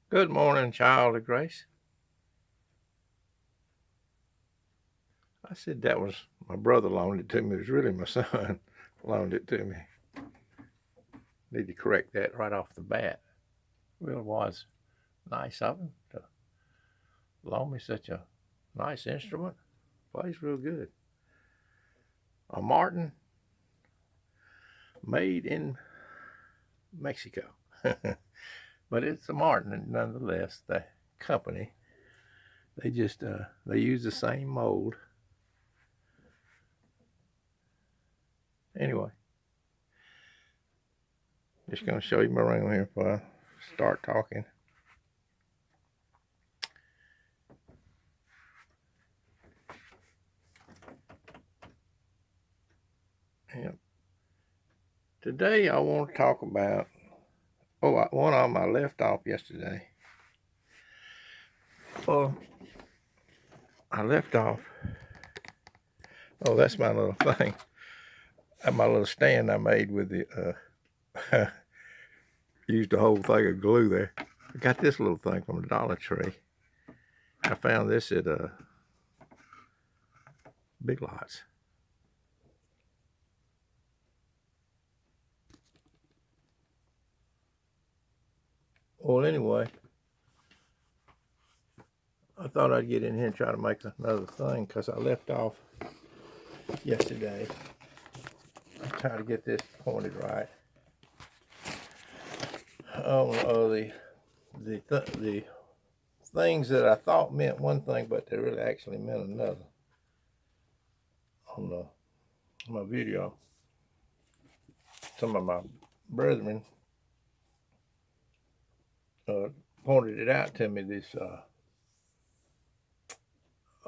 Good morning, child of grace. I said that was my brother loaned it to me. It was really my son loaned it to me. Need to correct that right off the bat. Well, it was nice of him to loan me such a nice instrument. Plays real good. A Martin made in Mexico. But it's a Martin nonetheless. The company, they use the same mold. Anyway, just gonna show you my room here before I start talking. Yep. Today I want to talk about one of them I left off yesterday. Well, I left off. Oh, that's my little thing. My little stand I made with the used a whole thing of glue there. I got this little thing from the Dollar Tree. I found this at Big Lots. Well, anyway, I thought I'd get in here and try to make another thing because I left off yesterday. I'm trying to get this pointed right. Oh, the things that I thought meant one thing, but they really actually meant another. On my video, some of my brethren pointed it out to me. This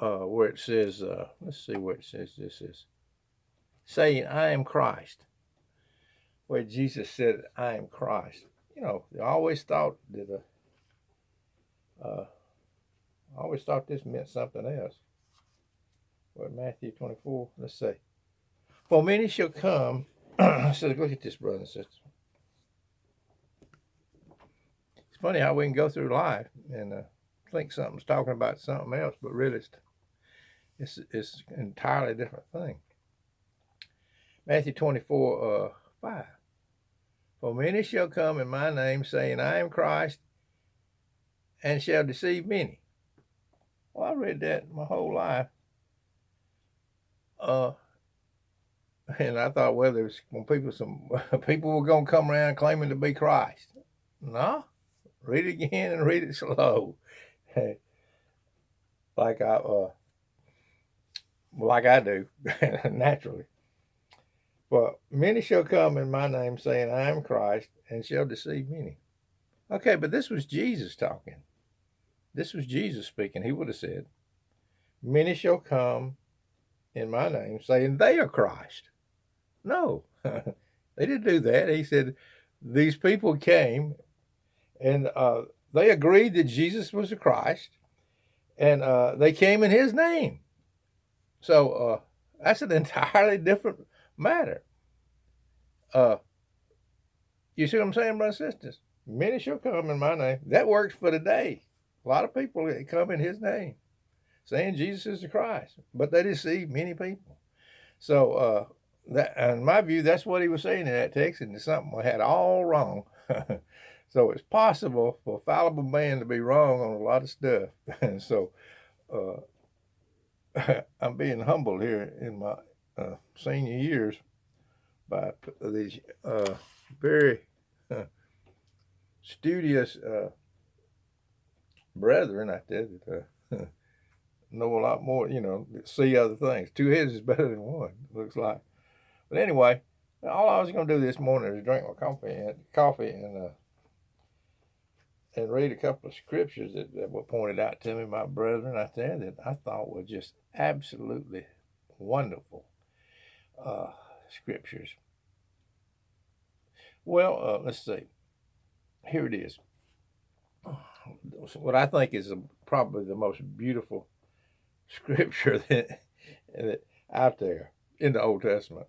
where it says, let's see where it says this is saying, "I am Christ," where Jesus said, "I am Christ." You know, I always thought that I always thought this meant something else. Where Matthew 24, let's see. For many shall come. So look at this, brother and sister. It's funny how we can go through life and think something's talking about something else, but really it's an entirely different thing. Matthew 24, 5. For many shall come in my name, saying, I am Christ, and shall deceive many. Well, I read that my whole life. And I thought, well, there's when some people were going to come around claiming to be Christ. No, read it again and read it slow, like I do naturally. But many shall come in my name, saying, I am Christ, and shall deceive many. Okay, but this was Jesus talking. This was Jesus speaking. He would have said, many shall come in my name, saying they are Christ. No, they didn't do that. He said, these people came and they agreed that Jesus was the Christ, and they came in his name. So that's an entirely different matter. You see what I'm saying, brothers and sisters? Many shall come in my name. That works for today. A lot of people come in his name, saying Jesus is the Christ, but they deceive many people. So that, in my view, that's what he was saying in that text, and it's something we had all wrong. So it's possible for a fallible man to be wrong on a lot of stuff. And so I'm being humbled here in my senior years by these very studious brethren out there that know a lot more, see other things. Two heads is better than one, looks like. But anyway, all I was going to do this morning is drink my coffee and read a couple of scriptures that were pointed out to me by brethren out there that I thought were just absolutely wonderful scriptures. Well, let's see. Here it is. What I think is probably the most beautiful scripture that out there in the Old Testament.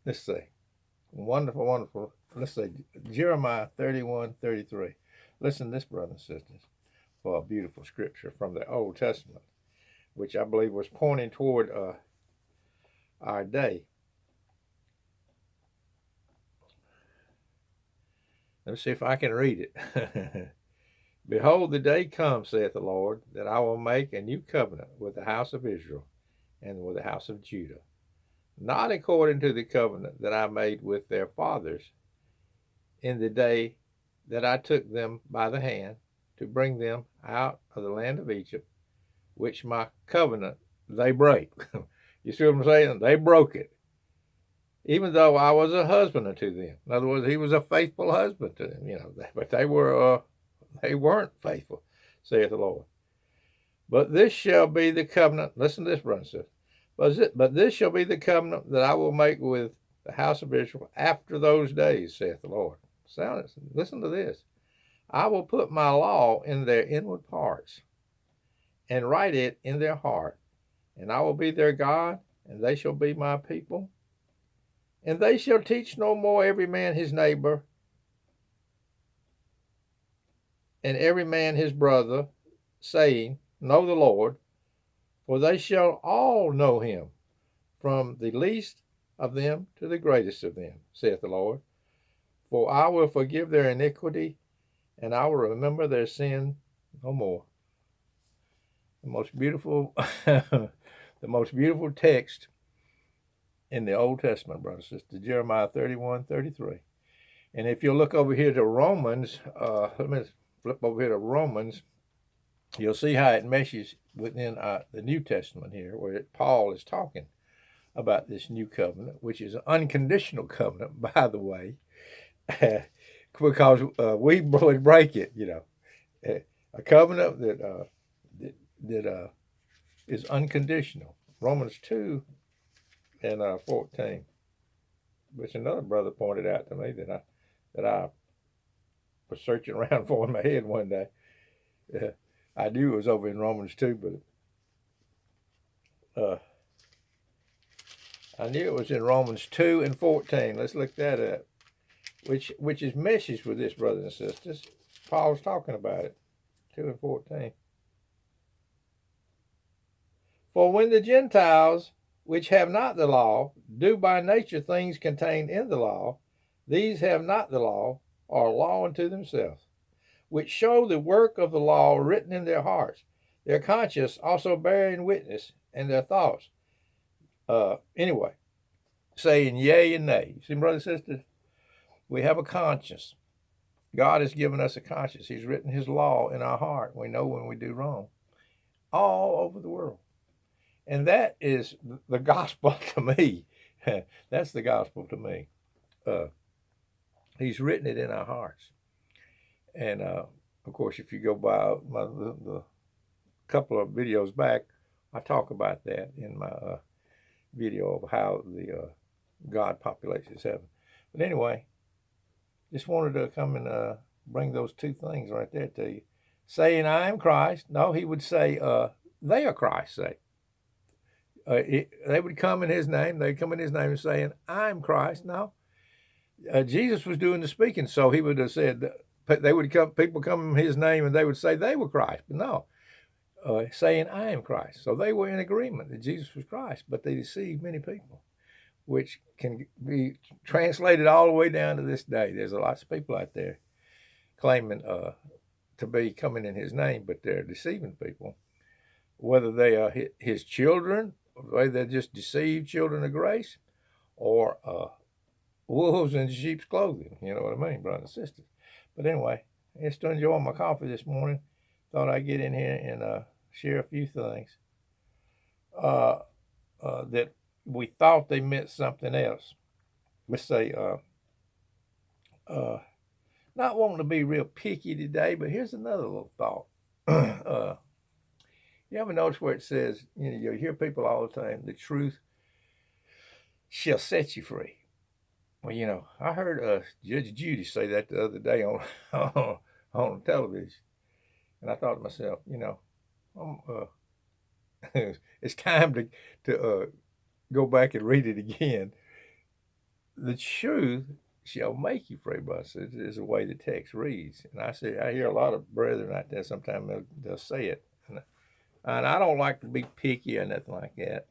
Let's see. Wonderful, wonderful. Let's say Jeremiah 31:33. Listen to this, brothers and sisters, for a beautiful scripture from the Old Testament, which I believe was pointing toward our day. Let me see if I can read it. Behold, the day comes, saith the Lord, that I will make a new covenant with the house of Israel and with the house of Judah, not according to the covenant that I made with their fathers in the day that I took them by the hand to bring them out of the land of Egypt, which my covenant they break. You see what I'm saying? They broke it, even though I was a husband unto them. In other words, he was a faithful husband to them, but they weren't faithful, saith the Lord. But this shall be the covenant. Listen to this, brothers and sisters. But this shall be the covenant that I will make with the house of Israel after those days, saith the Lord. Listen to this. I will put my law in their inward parts and write it in their heart, and I will be their God, and they shall be my people. And they shall teach no more every man his neighbor and every man his brother, saying, Know the Lord, for they shall all know him, from the least of them to the greatest of them, saith the Lord. For I will forgive their iniquity, and I will remember their sin no more. The most beautiful, the most beautiful text in the Old Testament, brothers and sisters, Jeremiah 31:33. And if you look over here to Romans, let me flip over here to Romans, you'll see how it meshes within the New Testament here, where Paul is talking about this new covenant, which is an unconditional covenant, by the way, because we would break it, a covenant that is unconditional. Romans 2 and 14, which another brother pointed out to me that I was searching around for in my head one day. I knew it was over in Romans 2, but I knew it was in Romans 2 and 14. Let's look that up, which is meshes with this, brothers and sisters. Paul's talking about it, 2 and 14. For when the Gentiles, which have not the law, do by nature things contained in the law, these have not the law, are a law unto themselves, which show the work of the law written in their hearts, their conscience also bearing witness, and their thoughts. Anyway, saying yea and nay. You see, brothers and sisters, we have a conscience. God has given us a conscience. He's written his law in our heart. We know when we do wrong all over the world. And that is the gospel to me. That's the gospel to me. He's written it in our hearts. And, of course, if you go by the couple of videos back, I talk about that in my video of how the God populates his heaven. But anyway, just wanted to come and bring those two things right there to you. Saying, I am Christ. No, he would say, they are Christ, say. They would come in his name. They'd come in his name saying, I'm Christ. No, Jesus was doing the speaking, so he would have said, they would come, people come in his name and they would say they were Christ. But no, saying, I am Christ. So they were in agreement that Jesus was Christ, but they deceived many people, which can be translated all the way down to this day. There's lots of people out there claiming to be coming in his name, but they're deceiving people, whether they are his children, whether they're just deceived children of grace, or wolves in sheep's clothing. You know what I mean, brothers and sisters. But anyway, just enjoying my coffee this morning. Thought I'd get in here and share a few things that we thought they meant something else. Let's say, not wanting to be real picky today, but here's another little thought. You ever notice where it says, you hear people all the time, the truth shall set you free. Well, I heard Judge Judy say that the other day on on television. And I thought to myself, it's time to go back and read it again. The truth shall make you free, brothers. It is the way the text reads. And I hear a lot of brethren out there, sometimes they'll say it. And I don't like to be picky or nothing like that.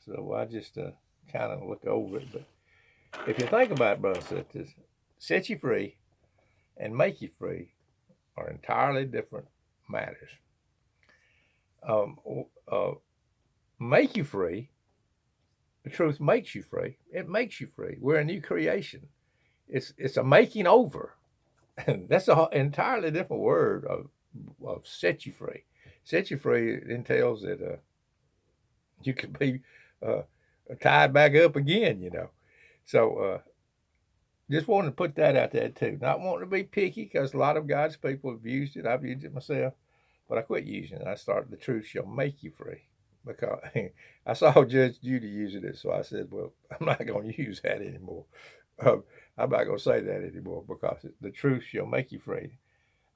So I just kind of look over it. But if you think about it, brothers and sisters, set you free and make you free are entirely different matters. Make you free, the truth makes you free. It makes you free. We're a new creation. It's a making over. That's an entirely different word of set you free. Set you free entails that you can be tied back up again, you know. So just wanted to put that out there too. Not wanting to be picky because a lot of God's people have used it. I've used it myself, but I quit using it. I started the truth shall make you free because I saw Judge Judy using it. So I said, well, I'm not going to use that anymore. I'm not going to say that anymore because the truth shall make you free.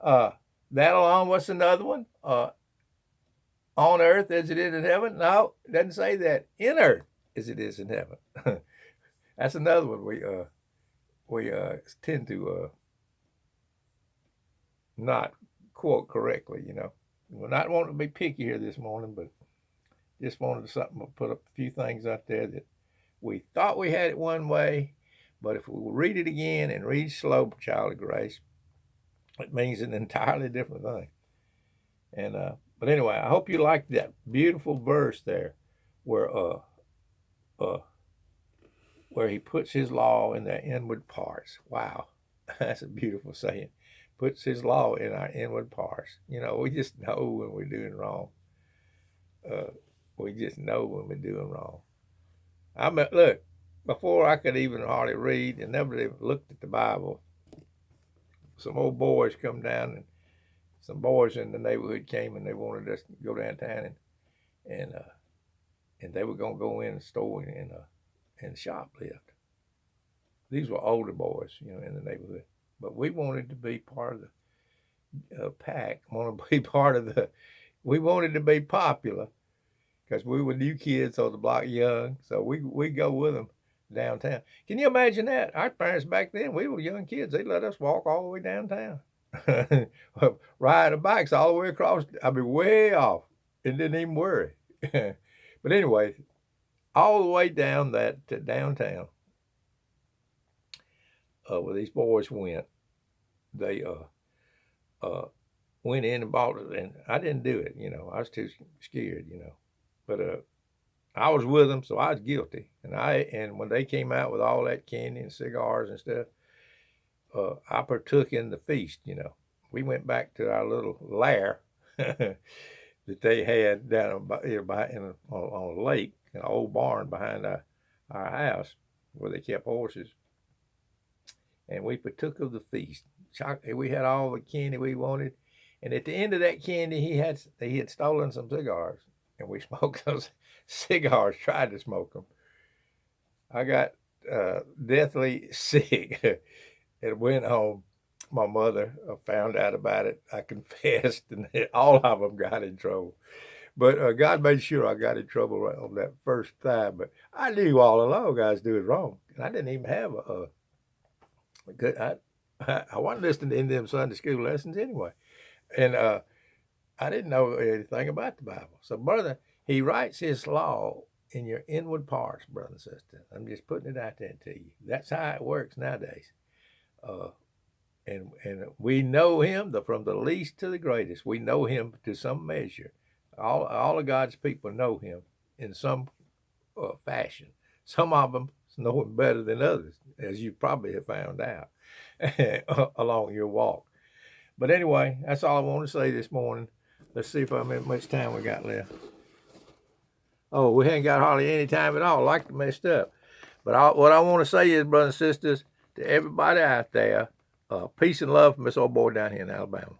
That along, what's another one? On earth as it is in heaven? No, it doesn't say that. In earth as it is in heaven. That's another one we tend to not quote correctly, you know. We're not wanting to be picky here this morning, but just wanted to put up a few things out there that we thought we had it one way, but if we will read it again and read slow, child of grace, it means an entirely different thing. And but anyway, I hope you liked that beautiful verse there where he puts his law in their inward parts. Wow, that's a beautiful saying. Puts his law in our inward parts. You know, we just know when we're doing wrong. We just know when we're doing wrong. I mean, look, before I could even hardly read and never even looked at the Bible, some old boys come down and some boys in the neighborhood came and they wanted us to go downtown and they were going to go in the store and shoplift. These were older boys, you know, in the neighborhood. But we wanted to be part of the pack, we wanted to be popular because we were new kids on the block young. So we go with them downtown. Can you imagine that? Our parents back then, we were young kids. They let us walk all the way downtown. Ride the bikes all the way across, way off and didn't even worry. But anyway, all the way down to downtown where these boys went, they went in and bought it, and I didn't do it, you know. I was too scared, you know. But I was with them, so I was guilty. And when they came out with all that candy and cigars and stuff, I partook in the feast, you know. We went back to our little lair that they had down on a lake, an old barn behind our house where they kept horses. And we partook of the feast. We had all the candy we wanted. And at the end of that candy, he had stolen some cigars. And we smoked those cigars, tried to smoke them. I got deathly sick and went home. My mother found out about it. I confessed, and all of them got in trouble. But God made sure I got in trouble right on that first time. But I knew all along I was doing wrong. And I didn't even have a good, I wasn't listening to any of them Sunday school lessons anyway. And I didn't know anything about the Bible. So, brother, he writes his law in your inward parts, brother and sister. I'm just putting it out there to you. That's how it works nowadays. And we know him from the least to the greatest. We know him to some measure. All of God's people know him in some fashion. Some of them know him better than others, as you probably have found out along your walk. But anyway, that's all I want to say this morning. Let's see if how much time we got left. Oh, we ain't got hardly any time at all. I like to mess up. But what I want to say is, brothers and sisters, to everybody out there, peace and love from this old boy down here in Alabama.